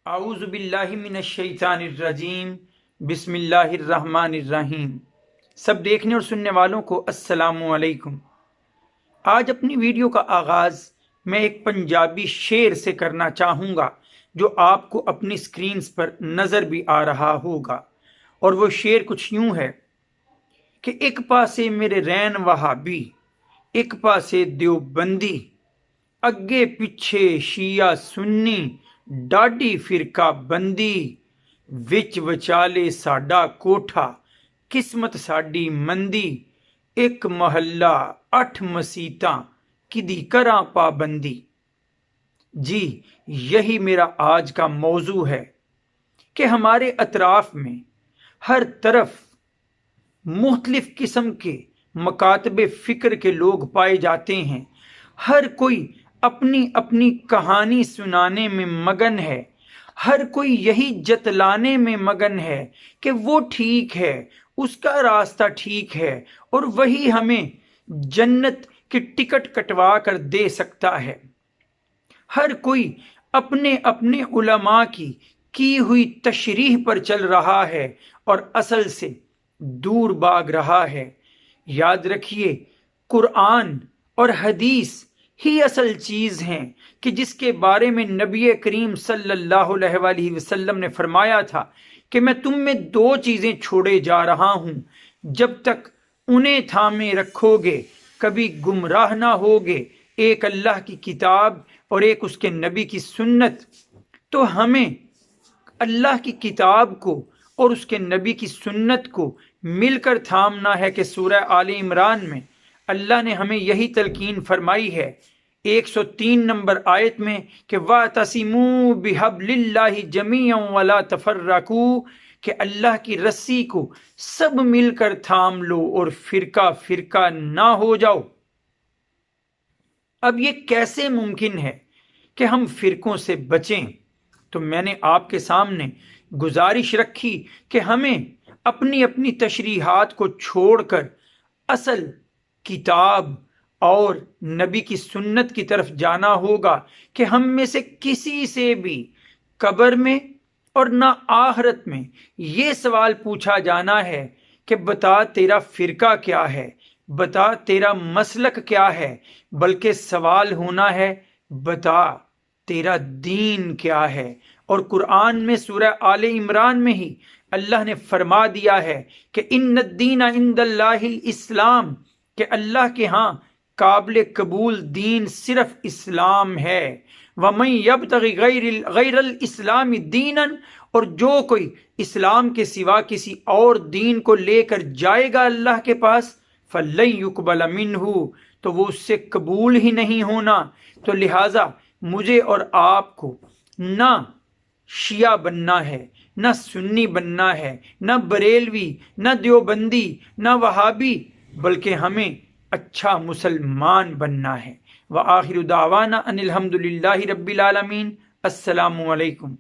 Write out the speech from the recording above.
اعوذ باللہ من الشیطان الرجیم، بسم اللہ الرحمن الرحیم۔ سب دیکھنے اور سننے والوں کو السلام علیکم۔ آج اپنی ویڈیو کا آغاز میں ایک پنجابی شعر سے کرنا چاہوں گا جو آپ کو اپنی سکرینز پر نظر بھی آ رہا ہوگا، اور وہ شعر کچھ یوں ہے کہ ایک پاسے میرے رین وہابی، ایک پاسے دیوبندی، اگے پیچھے شیعہ سنی، ڈاڈی فرقہ بندی، وچ وچالے ساڈا کوٹھا، قسمت ساڈی مندی، ایک محلہ 8 مسیتاں، کدی کراں پابندی۔ جی، یہی میرا آج کا موضوع ہے کہ ہمارے اطراف میں ہر طرف مختلف قسم کے مکاتب فکر کے لوگ پائے جاتے ہیں۔ ہر کوئی اپنی اپنی کہانی سنانے میں مگن ہے، ہر کوئی یہی جتلانے میں مگن ہے کہ وہ ٹھیک ہے، اس کا راستہ ٹھیک ہے، اور وہی ہمیں جنت کی ٹکٹ کٹوا کر دے سکتا ہے۔ ہر کوئی اپنے اپنے علماء کی ہوئی تشریح پر چل رہا ہے اور اصل سے دور بھاگ رہا ہے۔ یاد رکھیے، قرآن اور حدیث ہی اصل چیز ہیں کہ جس کے بارے میں نبی کریم صلی اللہ علیہ وآلہ وسلم نے فرمایا تھا کہ میں تم میں 2 چیزیں چھوڑے جا رہا ہوں، جب تک انہیں تھامے رکھو گے کبھی گمراہ نہ ہوگے، ایک اللہ کی کتاب اور ایک اس کے نبی کی سنت۔ تو ہمیں اللہ کی کتاب کو اور اس کے نبی کی سنت کو مل کر تھامنا ہے کہ سورہ آل عمران میں اللہ نے ہمیں یہی تلقین فرمائی ہے 103 نمبر آیت میں کہ وَاعْتَصِمُوا بِحَبْلِ اللَّهِ جَمِيعًا وَلَا تَفَرَّقُوا، کہ اللہ کی رسی کو سب مل کر تھام لو اور فرقہ فرقہ نہ ہو جاؤ۔ اب یہ کیسے ممکن ہے کہ ہم فرقوں سے بچیں؟ تو میں نے آپ کے سامنے گزارش رکھی کہ ہمیں اپنی اپنی تشریحات کو چھوڑ کر اصل کتاب اور نبی کی سنت کی طرف جانا ہوگا کہ ہم میں سے کسی سے بھی قبر میں اور نہ آخرت میں یہ سوال پوچھا جانا ہے کہ بتا تیرا فرقہ کیا ہے، بتا تیرا مسلک کیا ہے، بلکہ سوال ہونا ہے بتا تیرا دین کیا ہے۔ اور قرآن میں سورہ آل عمران میں ہی اللہ نے فرما دیا ہے کہ ان الدین عند اللہ الاسلام، کہ اللہ کے ہاں قابل قبول دین صرف اسلام ہے۔ وَمَن يَبْتَغِ غَيْرَ الْإِسْلَامِ دِينًا، اور جو کوئی اسلام کے سوا کسی اور دین کو لے کر جائے گا اللہ کے پاس فَلَن يُقْبَلَ مِنْهُ، تو وہ اس سے قبول ہی نہیں ہونا۔ تو لہٰذا مجھے اور آپ کو نہ شیعہ بننا ہے، نہ سنی بننا ہے، نہ بریلوی، نہ دیوبندی، نہ وہابی، بلکہ ہمیں اچھا مسلمان بننا ہے۔ وآخر دعوانا ان الحمد للہ رب العالمین۔ السلام علیکم۔